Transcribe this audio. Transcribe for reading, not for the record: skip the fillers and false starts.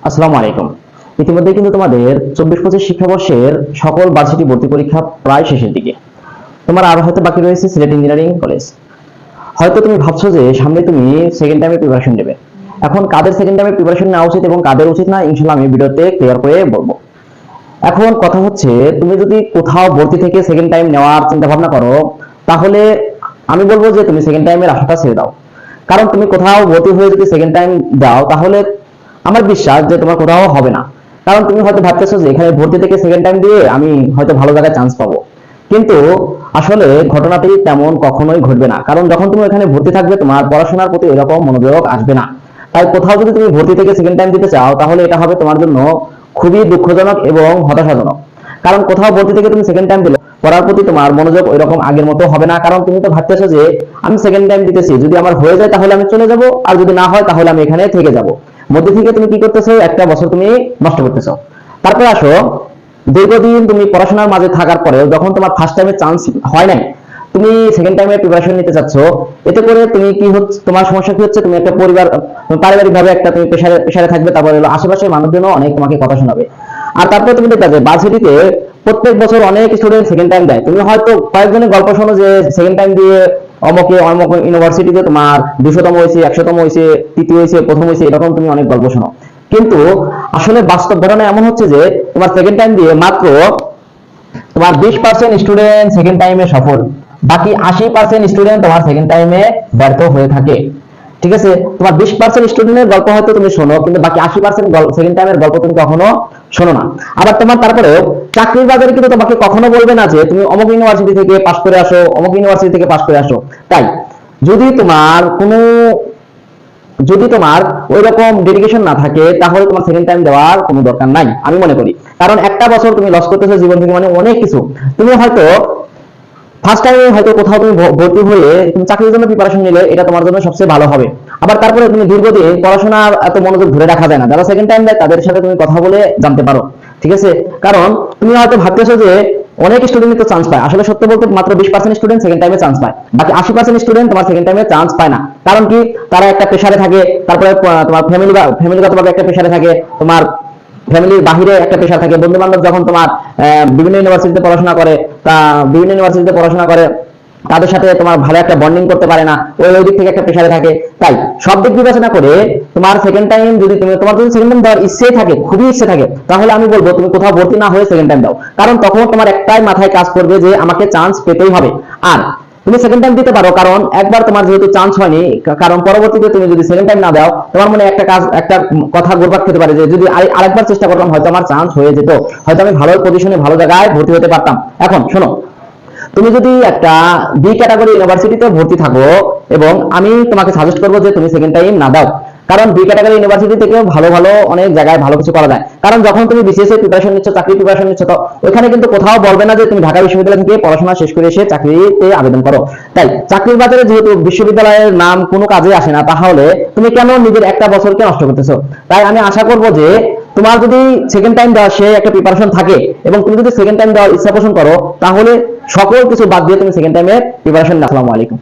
আসসালামু আলাইকুম। ইতিমধ্যে কিন্তু তোমাদের 24-25 শিক্ষাবর্ষের সকল ভার্সিটি ভর্তি পরীক্ষা প্রায় শেষের দিকে। তোমার আর হয়তো বাকি রয়েছে সিলেট ইঞ্জিনিয়ারিং কলেজ। হয়তো তুমি ভাবছো যে সামনে তুমি সেকেন্ড টাইমে প্রিপারেশন নেবে। এখন কাদের সেকেন্ড টাইমে প্রিপারেশন নেওয়া উচিত এবং কাদের উচিত না, ইনশাআল্লাহ আমি ভিডিওতে ক্লিয়ার করে বলবো। এখন কথা হচ্ছে, তুমি যদি কোথাও ভর্তি থেকে সেকেন্ড টাইম নেওয়ার চিন্তা ভাবনা করো, তাহলে আমি বলবো যে তুমি সেকেন্ড টাইমের আশাটা ছেড়ে দাও। কারণ তুমি কোথাও ভর্তি হয়ে যদি সেকেন্ড টাইম দাও, তাহলে আমার বিশ্বাস যে তোমার কোথাও হবে না। কারণ তুমি হয়তো ভাবতেছো যে এখানে ভর্তি থেকে সেকেন্ড টাইম দিয়ে আমি হয়তো ভালো জায়গায় চান্স পাবো, কিন্তু আসলে ঘটনাটি তেমন কখনোই ঘটবে না। কারণ যখন তুমি এখানে ভর্তি থাকবে, তোমার পড়াশোনার প্রতি এরকম মনোযোগ আসবে না। তাই কোথাও যদি তুমি ভর্তি থেকে সেকেন্ড টাইম দিতে চাও, তাহলে এটা হবে তোমার জন্য খুবই দুঃখজনক এবং হতাশাজনক। কারণ কোথাও ভর্তি থেকে তুমি সেকেন্ড টাইম দিলে পড়ার প্রতি তোমার মনোযোগ ওইরকম আগের মতো হবে না। কারণ তুমি তো ভাবতেছো যে আমি সেকেন্ড টাইম দিতেছি, যদি আমার হয়ে যায় তাহলে আমি চলে যাব, আর যদি না হয় তাহলে আমি এখানে থেকে যাব। মধ্যে থেকে তুমি কি করতেছো, একটা বছর তুমি নষ্ট করতেছো। তারপরে আসো, দীর্ঘদিন তুমি পড়াশোনার মাঝে থাকার পরেও যখন তোমার ফার্স্ট টাইমে চান্স হয় নাই, তুমি সেকেন্ড টাইমে প্রিপারেশন নিতে চাচ্ছ। এতে করে তুমি কি হচ্ছে, তোমার সমস্যা কি হচ্ছে, তুমি একটা পরিবার, পারিবারিক ভাবে একটা তুমি প্রেসারে প্রেসারে থাকবে। তারপরে হলো আশেপাশের মানুষজনও অনেক তোমাকে কথা শোনাবে। আর তারপরে তুমি দেখবে যে ভার্সিটিতে প্রত্যেক বছর অনেক স্টুডেন্ট সেকেন্ড টাইম দেয়। তুমি হয়তো কয়েকজনের গল্প শোনো যে সেকেন্ড টাইম দিয়ে অমুকে অমুক ইউনিভার্সিটিতে তোমার 200তম হয়েছে, 100তম হয়েছে, তৃতীয় হয়েছে, প্রথম হয়েছে, এরকম তুমি অনেক গল্প শোনো। কিন্তু আসলে বাস্তব ঘটনা এমন হচ্ছে যে তোমার সেকেন্ড টাইম দিয়ে মাত্র তোমার 20% স্টুডেন্ট সেকেন্ড টাইমে সফল, বাকি 80% স্টুডেন্ট তোমার সেকেন্ড টাইমে ব্যর্থ হয়ে থাকে। ঠিক আছে, তোমার 20% স্টুডেন্টের গল্প হয়তো তুমি শোনো, কিন্তু বাকি 80% সেকেন্ড টাইমের গল্প তুমি কখনো শোনো না। আবার তোমার তারপরেও চাকরির বাজারে কিন্তু তোমাকে কখনো বলবে না যে তুমি অমুক ইউনিভার্সিটি থেকে পাশ করে আসো, অমুক ইউনিভার্সিটি থেকে পাশ করে আসো। তাই যদি তোমার কোনো যদি তোমার ওই রকম ডেডিকেশন না থাকে, তাহলে তোমার সেকেন্ড টাইম দেওয়ার কোনো দরকার নাই আমি মনে করি। কারণ একটা বছর তুমি লস করতেছো জীবন থেকে, মানে অনেক কিছু। তুমি হয়তো ফার্স্ট টাইমে হয়তো কোথাও তুমি ভর্তি হয়ে তুমি চাকরির জন্য প্রিপারেশন নিলে, এটা তোমার জন্য সবচেয়ে ভালো হবে। আবার তারপরে তুমি দীর্ঘদিন পড়াশোনার এত মনোযোগ ধরে রাখা যায় না। যারা সেকেন্ড টাইম দেয় তাদের সাথে তুমি কথা বলে জানতে পারো। ঠিক আছে, কারণ তুমি হয়তো ভাবতেছো যে অনেক স্টুডেন্ট তো চান্স পায়, আসলে সত্য বলতে মাত্র 20% স্টুডেন্ট সেকেন্ড টাইমে চান্স পায়, বাকি 80% স্টুডেন্ট তোমার সেকেন্ড টাইমে চান্স পায় না। কারণ কি, তারা একটা প্রেসারে থাকে, তারপরে তোমার ফ্যামিলিগতভাবে একটা প্রেসারে থাকে, তোমার ফ্যামিলির বাহিরে একটা প্রেশার থাকে, বন্ধু বান্ধব যখন তোমার বিভিন্ন ইউনিভার্সিটিতে পড়াশোনা করে, তা বিভিন্ন ইউনিভার্সিটিতে পড়াশোনা করে তাদের সাথে তোমার ভালো একটা বন্ডিং করতে পারে না, ওই দিক থেকে একটা প্রেশারে থাকে। তাই সব দিক বিবেচনা করে তোমার সেকেন্ড টাইম যদি তোমার যদি সেকেন্ড টাইম দেওয়ার ইচ্ছে থাকে, খুবই ইচ্ছে থাকে, তাহলে আমি বলবো তুমি কোথাও ভর্তি না হয়ে সেকেন্ড টাইম দাও। কারণ তখন তোমার একটাই মাথায় কাজ করবে যে আমাকে চান্স পেতেই হবে। আর তুমি সেকেন্ড টাইম দিতে পারো, কারণ একবার তোমার যেহেতু চান্স হয়নি, কারণ পরবর্তীতে তুমি যদি সেকেন্ড টাইম না দাও, তোমার মনে একটা কথা ঘুরপাক খেতে পারে যে যদি আরেকবার চেষ্টা করতাম হয়তো আমার চান্স হয়ে যেত, হয়তো আমি ভালো পজিশনে ভালো জায়গায় ভর্তি হতে পারতাম। এখন শোনো, তুমি যদি একটা বি ক্যাটাগরি ইউনিভার্সিটিতে ভর্তি থাকো, এবং আমি তোমাকে সাজেস্ট করবো যে তুমি সেকেন্ড টাইম না দাও। কারণ বি ক্যাটাগরি ইউনিভার্সিটি থেকে ভালো ভালো অনেক জায়গায় ভালো কিছু করা যায়। কারণ যখন তুমি বিসিএস এর প্রিপারেশন নিচ্ছ, চাকরি প্রিপারেশন নিচ্ছ, তো ওখানে কিন্তু কোথাও বলবে না যে তুমি ঢাকা বিশ্ববিদ্যালয় থেকে পড়াশোনা শেষ করে এসে চাকরিতে আবেদন করো। তাই চাকরির বাজারে যেহেতু বিশ্ববিদ্যালয়ের নাম কোনো কাজে আসে না, তাহলে তুমি কেন নিজের একটা বছরকে নষ্ট করতেছো? তাই আমি আশা করবো যে তোমার যদি সেকেন্ড টাইম দেওয়ার সে একটা প্রিপারেশন থাকে, এবং তুমি যদি সেকেন্ড টাইম দেওয়ার ইচ্ছা পোষণ করো, তাহলে সকল কিছু বাদ দিয়ে তুমি সেকেন্ড টাইমে প্রিপারেশন নাও। আসসালামু আলাইকুম।